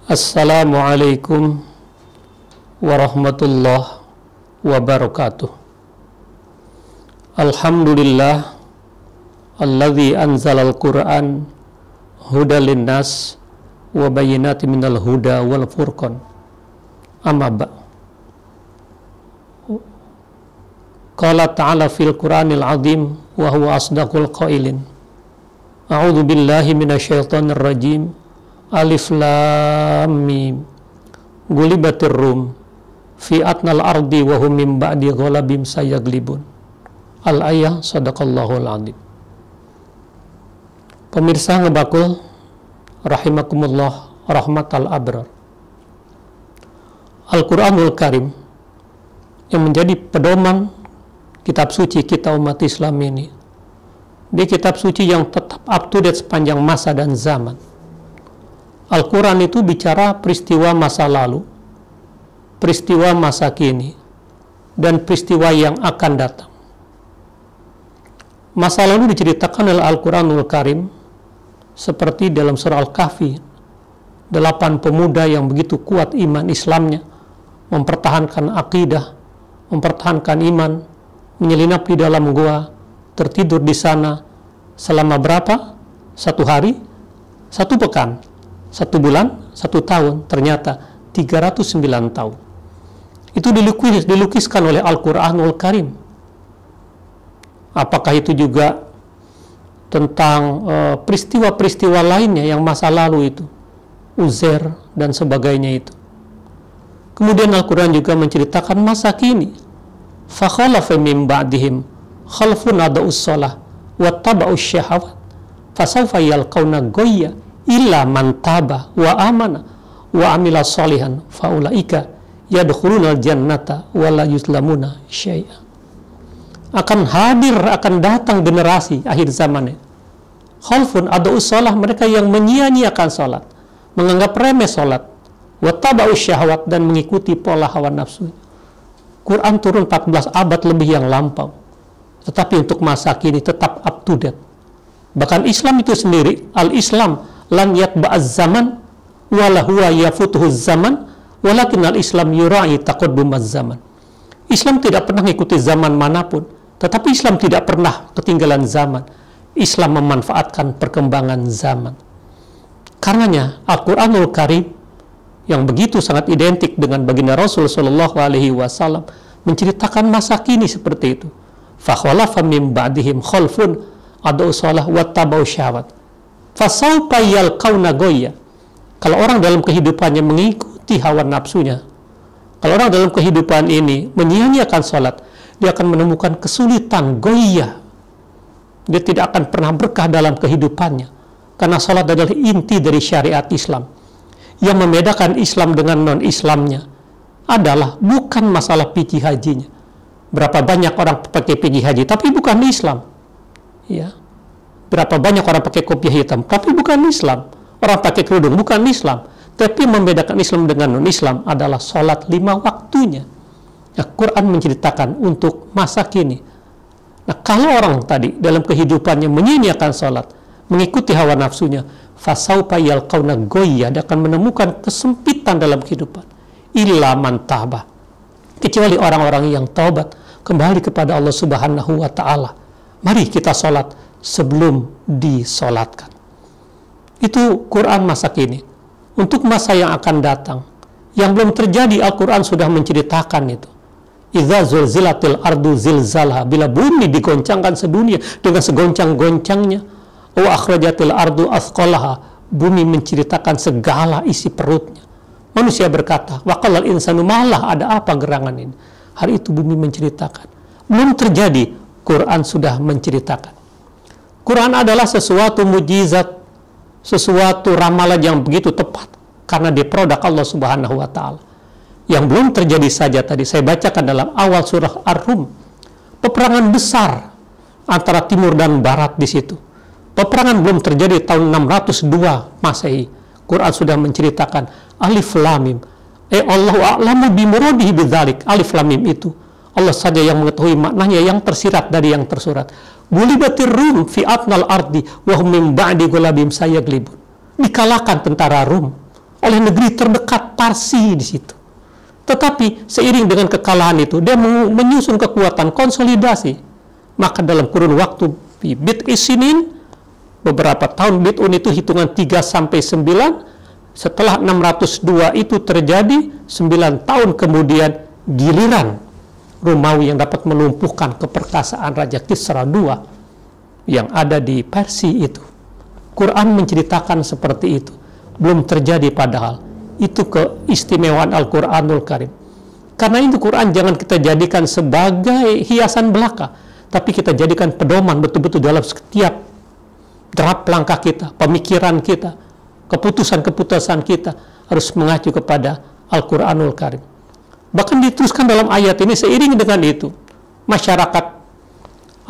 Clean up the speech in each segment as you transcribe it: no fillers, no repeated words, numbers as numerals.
Assalamualaikum warahmatullahi wabarakatuh. Alhamdulillah alladzi anzalal Qur'an hudal linnas wa bayyinatin minal huda wal furqan. Amma ba'. Qala ta'ala fil Qur'anil 'azim wa huwa asdaqul qailin. A'udzu billahi minasyaitonir rajim. Alif lam mim. Gulibatir rum fi atnal ardi wa hum min ba'di ghalabim sayaglibun. Al-ayah sadaqallahul adzim. Pemirsa ngebakul rahimakumullah rahmatal abrar. Al-Qur'anul Karim yang menjadi pedoman kitab suci kita umat Islam ini. Di kitab suci yang tetap up to date sepanjang masa dan zaman. Al-Quran itu bicara peristiwa masa lalu, peristiwa masa kini, dan peristiwa yang akan datang. Masa lalu diceritakan oleh Al-Quranul Karim seperti dalam surah Al-Kahfi, 8 pemuda yang begitu kuat iman Islamnya, mempertahankan akidah, mempertahankan iman, menyelinap di dalam gua, tertidur di sana selama berapa? 1 hari, 1 pekan, 1 bulan, 1 tahun, ternyata 309 tahun. Itu dilukiskan oleh Al-Quranul Karim. Apakah itu juga tentang peristiwa-peristiwa lainnya yang masa lalu itu, Uzair dan sebagainya itu. Kemudian Al-Quran juga menceritakan masa kini. فَخَلَفَ مِنْ بَعْدِهِمْ خَلْفٌ أَضَاعُوا الصَّلَاةَ وَاتَّبَعُوا الشَّهَوَاتِ فَسَوْفَ يَلْقَوْنَ غَيًّا illa man taba wa amana wa amila sholihan faulaika yadkhulunal jannata wa la yuzlamuna syai'a. Akan hadir, akan datang generasi akhir zamannya. Khalfun ada'us shalah, mereka yang menyia-nyiakan salat, menganggap remeh salat, wa taba'us syahwat, dan mengikuti pola hawa nafsu. Quran turun 14 abad lebih yang lampau, tetapi untuk masa kini tetap up to date. Bahkan Islam itu sendiri, al-Islam lan yatba'az zaman wala huwa yafutuhuz zaman walakin al-Islam yura'i taqaddumaz zaman. Islam tidak pernah mengikuti zaman manapun, tetapi Islam tidak pernah ketinggalan zaman. Islam memanfaatkan perkembangan zaman. Karenanya Al-Qur'anul Karim yang begitu sangat identik dengan baginda Rasul sallallahu alaihi wasallam menceritakan masa kini seperti itu. Fa khalafa min ba'dihim khalfun adau shalah wa tabau syahwat fasaufa yalqauna goya. Kalau orang dalam kehidupannya mengikuti hawa nafsunya, kalau orang dalam kehidupan ini menyia-nyiakan salat, dia akan menemukan kesulitan goya. Dia tidak akan pernah berkah dalam kehidupannya, karena salat adalah inti dari syariat Islam. Yang membedakan Islam dengan non-Islamnya adalah bukan masalah pergi hajinya. Berapa banyak orang pakai pergi haji tapi bukan Islam, ya. Berapa banyak orang pakai kopiah hitam, tapi bukan Islam. Orang pakai kerudung, bukan Islam. Tapi membedakan Islam dengan non-Islam adalah sholat 5 waktunya. Nah, Quran menceritakan untuk masa kini. Nah, kalau orang tadi dalam kehidupannya menyia-nyiakan sholat, mengikuti hawa nafsunya, fasaufa yalqauna goyya, dia akan menemukan kesempitan dalam kehidupan. Illa man taba, kecuali orang-orang yang taubat, kembali kepada Allah Subhanahu wa Ta'ala. Mari kita sholat sebelum disolatkan. Itu Quran masa kini. Untuk masa yang akan datang, yang belum terjadi, Al-Quran sudah menceritakan itu. Idza zulzilatil ardu zilzalha, bila bumi digoncangkan sedunia dengan segoncang-goncangnya. Wa akhrajatil ardu athqalaha, bumi menceritakan segala isi perutnya. Manusia berkata, wa qalal insanu malah, ada apa gerangan ini? Hari itu bumi menceritakan. Belum terjadi, Quran sudah menceritakan. Quran adalah sesuatu mujizat, sesuatu ramalan yang begitu tepat, karena dia produk Allah Subhanahu wa Ta'ala. Yang belum terjadi saja tadi saya bacakan dalam awal surah Ar-Rum, peperangan besar antara timur dan barat di situ. Peperangan belum terjadi tahun 602 Masehi. Quran sudah menceritakan alif lam mim. Allahu a'lamu bimuradihi bidzalik. Alif lam mim itu Allah saja yang mengetahui maknanya yang tersirat dari yang tersurat. Gulibatir Rum fi atnal ardi wa hum min ba'di ghalabim sayaglibun. Dikalahkan tentara Rum. oleh negeri terdekat Parsi di situ. Tetapi seiring dengan kekalahan itu, dia menyusun kekuatan konsolidasi. Maka dalam kurun waktu bid'i sinin, beberapa tahun, bid'un itu hitungan 3 sampai 9, setelah 602 itu terjadi, 9 tahun kemudian giliran Romawi yang dapat melumpuhkan keperkasaan Raja Kisra II yang ada di Persia itu. Quran menceritakan seperti itu. Belum terjadi padahal. Itu keistimewaan Al-Quranul Karim. Karena itu Quran jangan kita jadikan sebagai hiasan belaka, tapi kita jadikan pedoman betul-betul dalam setiap derap langkah kita, pemikiran kita, keputusan-keputusan kita harus mengacu kepada Al-Quranul Karim. Bahkan diteruskan dalam ayat ini, seiring dengan itu, masyarakat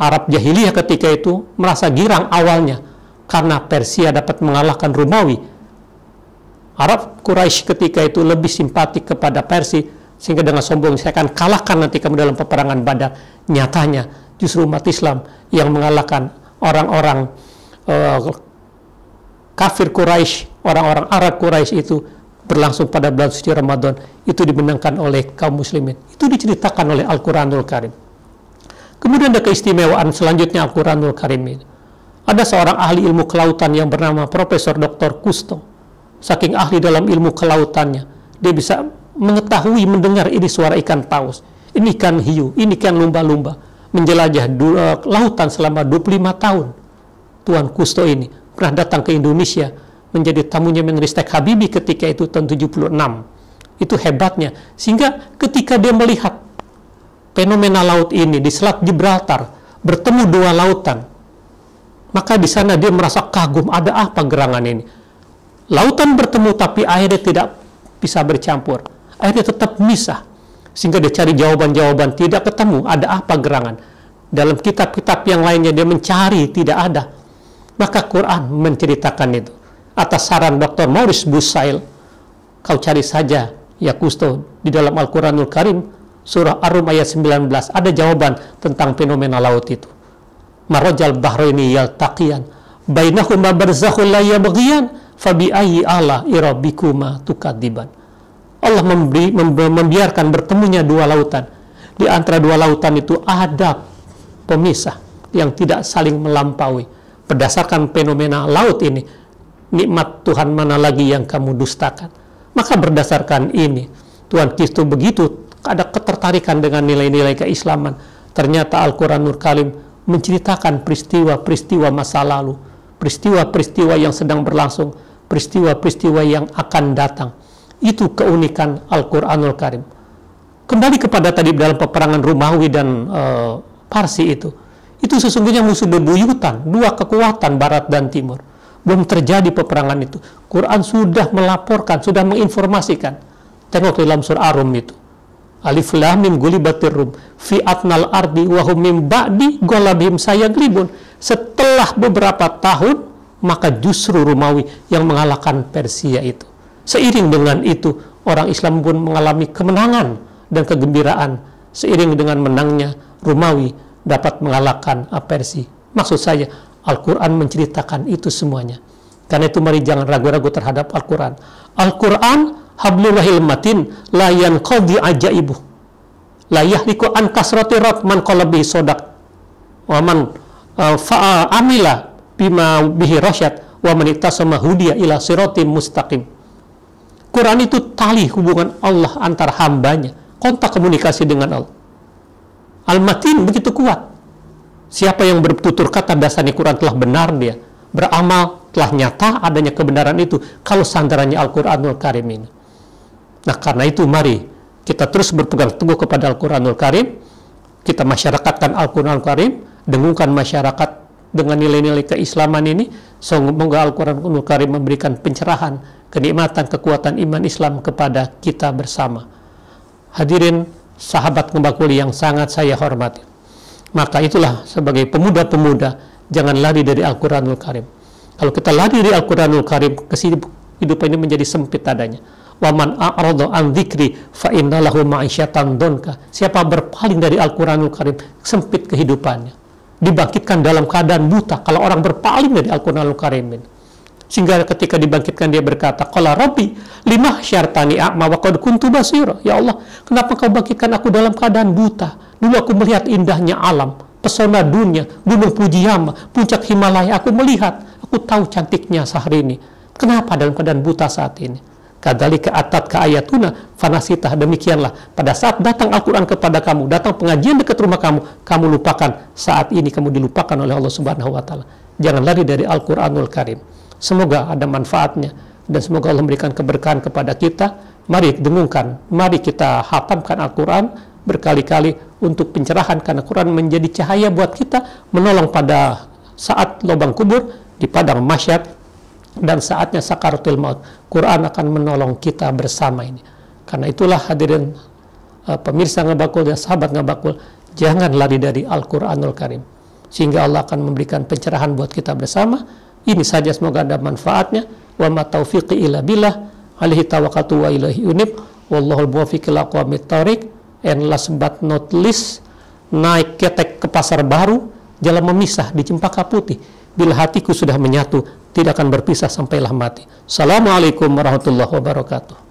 Arab jahiliyah ketika itu merasa girang awalnya karena Persia dapat mengalahkan Romawi. Arab Quraisy ketika itu lebih simpatik kepada Persia, sehingga dengan sombong, saya akan kalahkan nanti kamu dalam peperangan Badar. Nyatanya justru umat Islam yang mengalahkan orang-orang kafir Quraisy, orang-orang Arab Quraisy itu berlangsung pada bulan suci Ramadan, itu dimenangkan oleh kaum muslimin. Itu diceritakan oleh Al-Quranul Karim. Kemudian ada keistimewaan selanjutnya Al-Quranul Karim ini. Ada seorang ahli ilmu kelautan yang bernama Profesor Dr. Kusto. Saking ahli dalam ilmu kelautannya, dia bisa mengetahui, mendengar ini suara ikan paus, ini ikan hiu, ini ikan lumba-lumba, menjelajah lautan selama 25 tahun. Tuan Kusto ini pernah datang ke Indonesia, menjadi tamunya Menristek Habibie ketika itu tahun 76. Itu hebatnya. Sehingga ketika dia melihat fenomena laut ini di Selat Gibraltar, bertemu dua lautan, maka di sana dia merasa kagum, ada apa gerangan ini? Lautan bertemu tapi airnya tidak bisa bercampur. Airnya tetap misah. Sehingga dia cari jawaban-jawaban, tidak ketemu, ada apa gerangan? Dalam kitab-kitab yang lainnya dia mencari, tidak ada. Maka Quran menceritakan itu. Atas saran Dr. Maurice Busail, kau cari saja ya Kusto, di dalam Al-Quranul Karim surah Ar-Rum ayat 19 ada jawaban tentang fenomena laut itu. Marajal bahraini yaltaqiyan bainahuma barzakhun la yabghiyan fabi ayyi ala rabbikuma tukadziban. Allah membiarkan bertemunya dua lautan. Di antara dua lautan itu ada pemisah yang tidak saling melampaui. Berdasarkan fenomena laut ini, nikmat Tuhan mana lagi yang kamu dustakan? Maka berdasarkan ini, Tuhan Kristus begitu ada ketertarikan dengan nilai-nilai keislaman. Ternyata Al-Quranul Karim menceritakan peristiwa-peristiwa masa lalu, peristiwa-peristiwa yang sedang berlangsung, peristiwa-peristiwa yang akan datang. Itu keunikan Al-Quranul Karim. Kembali kepada tadi dalam peperangan Romawi dan Parsi itu sesungguhnya musuh bebuyutan, dua kekuatan Barat dan Timur. Belum terjadi peperangan itu. Quran sudah melaporkan, sudah menginformasikan. Tengok dalam surah Ar-Rum itu. Alif lam mim gulibatir rum fi atnal ardi wa hum min ba'di ghalabihim sayaglibun. Setelah beberapa tahun, maka justru Romawi yang mengalahkan Persia itu. Seiring dengan itu, orang Islam pun mengalami kemenangan dan kegembiraan. Seiring dengan menangnya, Romawi dapat mengalahkan Persia. Maksud saya, Al-Quran menceritakan itu semuanya. Karena itu mari jangan ragu-ragu terhadap Al-Quran. Al-Quran hablillahil matin la yanqadi ajaibuh. La yahliku an kasrati man qalabi sodak. Wa man amila bima bihi rasyad wa man ittasama hudiya ila siratim mustaqim. Quran itu tali hubungan Allah antar hambanya, kontak komunikasi dengan Allah. Al-Matin begitu kuat. Siapa yang bertutur kata dasarnya Quran telah benar, dia beramal telah nyata adanya kebenaran itu kalau sandarannya Al-Quranul Karim ini. Nah, karena itu mari kita terus berpegang teguh kepada Al-Quranul Karim, kita masyarakatkan Al-Quranul Karim, dengungkan masyarakat dengan nilai-nilai keislaman ini. Semoga Al-Quranul Karim memberikan pencerahan, kenikmatan, kekuatan iman Islam kepada kita bersama. Hadirin sahabat kembali yang sangat saya hormati. Maka itulah sebagai pemuda-pemuda, jangan lari dari Al-Quranul Karim. Kalau kita lari dari Al-Quranul Karim, kehidupan ini menjadi sempit adanya. Waman a'rada an dzikri fa inna lahu ma'isyatan donka. Siapa berpaling dari Al-Quranul Karim, sempit kehidupannya. Dibangkitkan dalam keadaan buta kalau orang berpaling dari Al-Quranul Karim ini. Sehingga ketika dibangkitkan dia berkata, qala rabbi lima syartani a'ma wa qad kuntu basira. Ya Allah, kenapa kau bangkitkan aku dalam keadaan buta? Dulu aku melihat indahnya alam, pesona dunia, gunung Pujiyama, puncak Himalaya, aku melihat, aku tahu cantiknya Syahrini. Kenapa dalam keadaan buta saat ini? Kadzalika atatka ayatuna fanasitah. Demikianlah pada saat datang Al-Quran kepada kamu, datang pengajian dekat rumah kamu, kamu lupakan. Saat ini kamu dilupakan oleh Allah Subhanahu wa taala. Jangan lari dari Al-Quranul Karim. Semoga ada manfaatnya dan semoga Allah memberikan keberkahan kepada kita. Mari dengungkan, mari kita hatamkan Al-Quran berkali-kali untuk pencerahan, karena Quran menjadi cahaya buat kita, menolong pada saat lubang kubur, di padang mahsyar, dan saatnya sakaratul maut. Quran akan menolong kita bersama ini. Karena itulah hadirin pemirsa Ngabakul dan sahabat Ngabakul, jangan lari dari Al-Quranul Karim, sehingga Allah akan memberikan pencerahan buat kita bersama. Ini saja, semoga ada manfaatnya. Wa ma taufiqi illa billah, alaihi tawakkaltu wa ilaihi unib, wallahul muwaffiq ila aqwamit thoriq. And last but not least, naik ketek ke pasar baru, jalan memisah di Cempaka Putih. Bila hatiku sudah menyatu, tidak akan berpisah sampailah mati. Assalamualaikum warahmatullahi wabarakatuh.